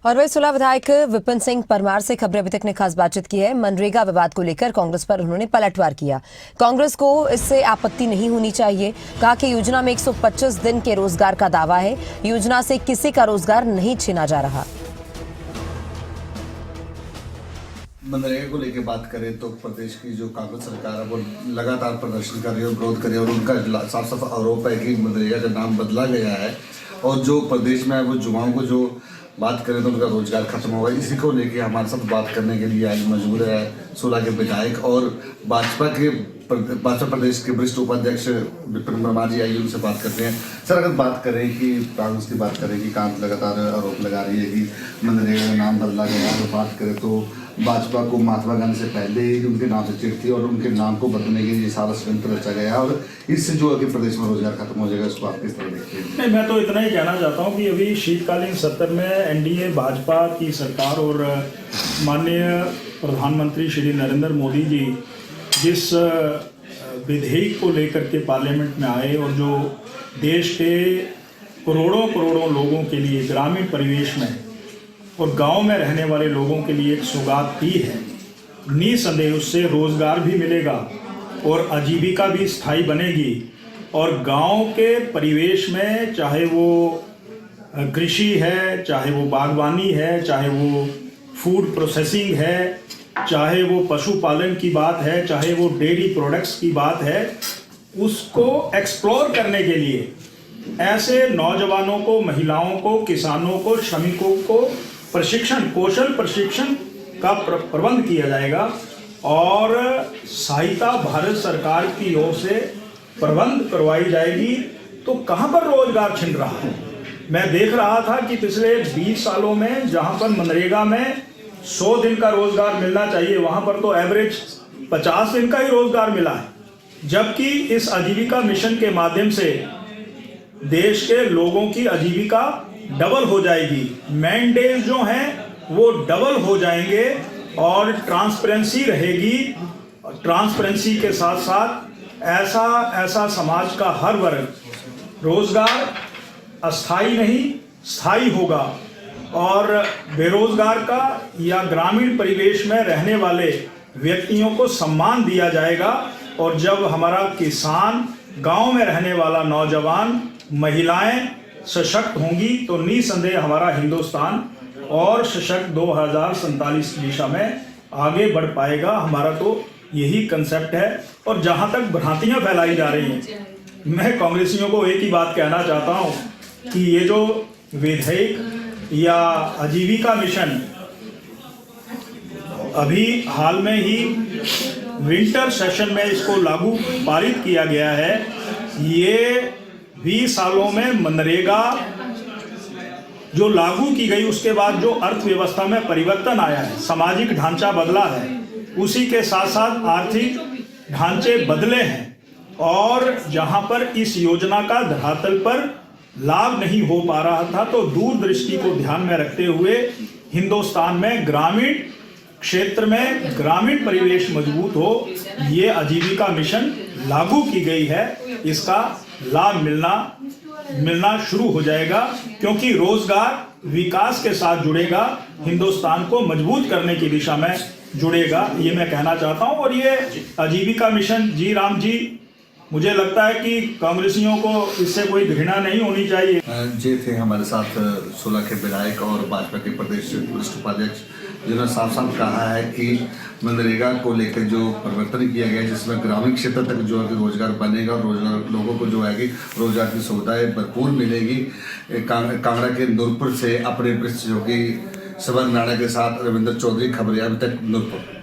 और वही सुलह विधायक विपिन सिंह परमार से खबरें अभी तक ने खास बातचीत की है। मनरेगा विवाद को लेकर कांग्रेस पर उन्होंने पलटवार किया। कांग्रेस को इससे आपत्ति नहीं होनी चाहिए। कहा कि योजना में 125 दिन के रोजगार का दावा है। योजना से किसी का रोजगार नहीं छीना जा रहा। मनरेगा को लेकर बात करें तो प्रदेश की जो कांग्रेस सरकार है वो लगातार प्रदर्शन कर रही है और विरोध कर रही है और उनका साफ साफ आरोप है कि मनरेगा का नाम बदला गया है और जो प्रदेश में है वो युवाओं को जो बात करें तो उनका रोजगार खत्म होगा। इसी को लेके हमारे साथ बात करने के लिए आज मौजूद है सोला के विधायक और भाजपा प्रदेश के वरिष्ठ उपाध्यक्ष विपिन परमार जी। आइए उनसे बात करते हैं। सर, अगर बात करें कि कांग्रेस की बात करें कि कांग्रेस लगातार आरोप लगा रही है कि मनरेगा का नाम बदला गया है, तो बात करें तो भाजपा को महात्मा गांधी से पहले ही उनके नाम से चिढ़ थी और उनके नाम को बदलने के लिए सारा षड्यंत्र रचा गया और इससे जो अभी प्रदेश में रोजगार खत्म हो जाएगा, उसको आप किस तरह देखते हैं? नहीं, मैं तो इतना ही कहना चाहता हूँ कि अभी शीतकालीन सत्र में एनडीए भाजपा की सरकार और माननीय प्रधानमंत्री श्री नरेंद्र मोदी जी जिस विधेयक को लेकर के पार्लियामेंट में आए और जो देश के करोड़ों लोगों के लिए ग्रामीण परिवेश में और गांव में रहने वाले लोगों के लिए एक सौगात दी है, निसंदेह उससे रोजगार भी मिलेगा और आजीविका भी स्थायी बनेगी। और गांव के परिवेश में चाहे वो कृषि है, चाहे वो बागवानी है, चाहे वो फूड प्रोसेसिंग है, चाहे वो पशुपालन की बात है, चाहे वो डेयरी प्रोडक्ट्स की बात है, उसको एक्सप्लोर करने के लिए ऐसे नौजवानों को, महिलाओं को, किसानों को, श्रमिकों को कौशल प्रशिक्षण का प्रबंध किया जाएगा और सहायता भारत सरकार की ओर से प्रबंध करवाई जाएगी। तो कहां पर रोजगार छिन रहा है? मैं देख रहा था कि पिछले 20 सालों में जहां पर मनरेगा में 100 दिन का रोजगार मिलना चाहिए, वहां पर तो एवरेज 50 दिन का ही रोजगार मिला है। जबकि इस आजीविका मिशन के माध्यम से देश के लोगों की आजीविका डबल हो जाएगी, मैन डेज जो हैं वो डबल हो जाएंगे और ट्रांसपेरेंसी रहेगी। ट्रांसपेरेंसी के साथ साथ ऐसा समाज का हर वर्ग रोजगार अस्थाई नहीं स्थायी होगा और बेरोजगार का या ग्रामीण परिवेश में रहने वाले व्यक्तियों को सम्मान दिया जाएगा। और जब हमारा किसान, गांव में रहने वाला नौजवान, महिलाएं सशक्त होंगी तो निसंदेह हमारा हिंदुस्तान और सशक्त 2047 की दिशा में आगे बढ़ पाएगा। हमारा तो यही कंसेप्ट है। और जहां तक भ्रांतियां फैलाई जा रही हैं, मैं कांग्रेसियों को एक ही बात कहना चाहता हूं कि ये जो विधेयक या आजीविका मिशन अभी हाल में ही विंटर सेशन में इसको लागू पारित किया गया है, ये 20 सालों में मनरेगा जो लागू की गई उसके बाद जो अर्थव्यवस्था में परिवर्तन आया है, सामाजिक ढांचा बदला है, उसी के साथ साथ आर्थिक ढांचे बदले हैं। और जहां पर इस योजना का धरातल पर लाभ नहीं हो पा रहा था, तो दूरदृष्टि को ध्यान में रखते हुए हिंदुस्तान में ग्रामीण क्षेत्र में ग्रामीण परिवेश मजबूत हो, ये आजीविका मिशन लागू की गई है। इसका लाभ मिलना शुरू हो जाएगा क्योंकि रोजगार विकास के साथ जुड़ेगा, हिंदुस्तान को मजबूत करने की दिशा में जुड़ेगा, ये मैं कहना चाहता हूं। और ये आजीविका मिशन, जी राम जी, मुझे लगता है कि कांग्रेसियों को इससे कोई घृणा नहीं होनी चाहिए। जी थे हमारे साथ सोला के विधायक और भाजपा के प्रदेश वरिष्ठ उपाध्यक्ष, जिन्होंने साफ साफ कहा है कि मनरेगा को लेकर जो परिवर्तन किया गया है जिसमें ग्रामीण क्षेत्र तक जो है कि रोजगार बनेगा और रोजगार लोगों को जो है कि रोजगार की सुविधाएं भरपूर मिलेगी। कांगड़ा के नूरपुर से अपने वरिष्ठ जो कि सबर नाड़ा के साथ रविंद्र चौधरी, खबरें अभी तक नूरपुर।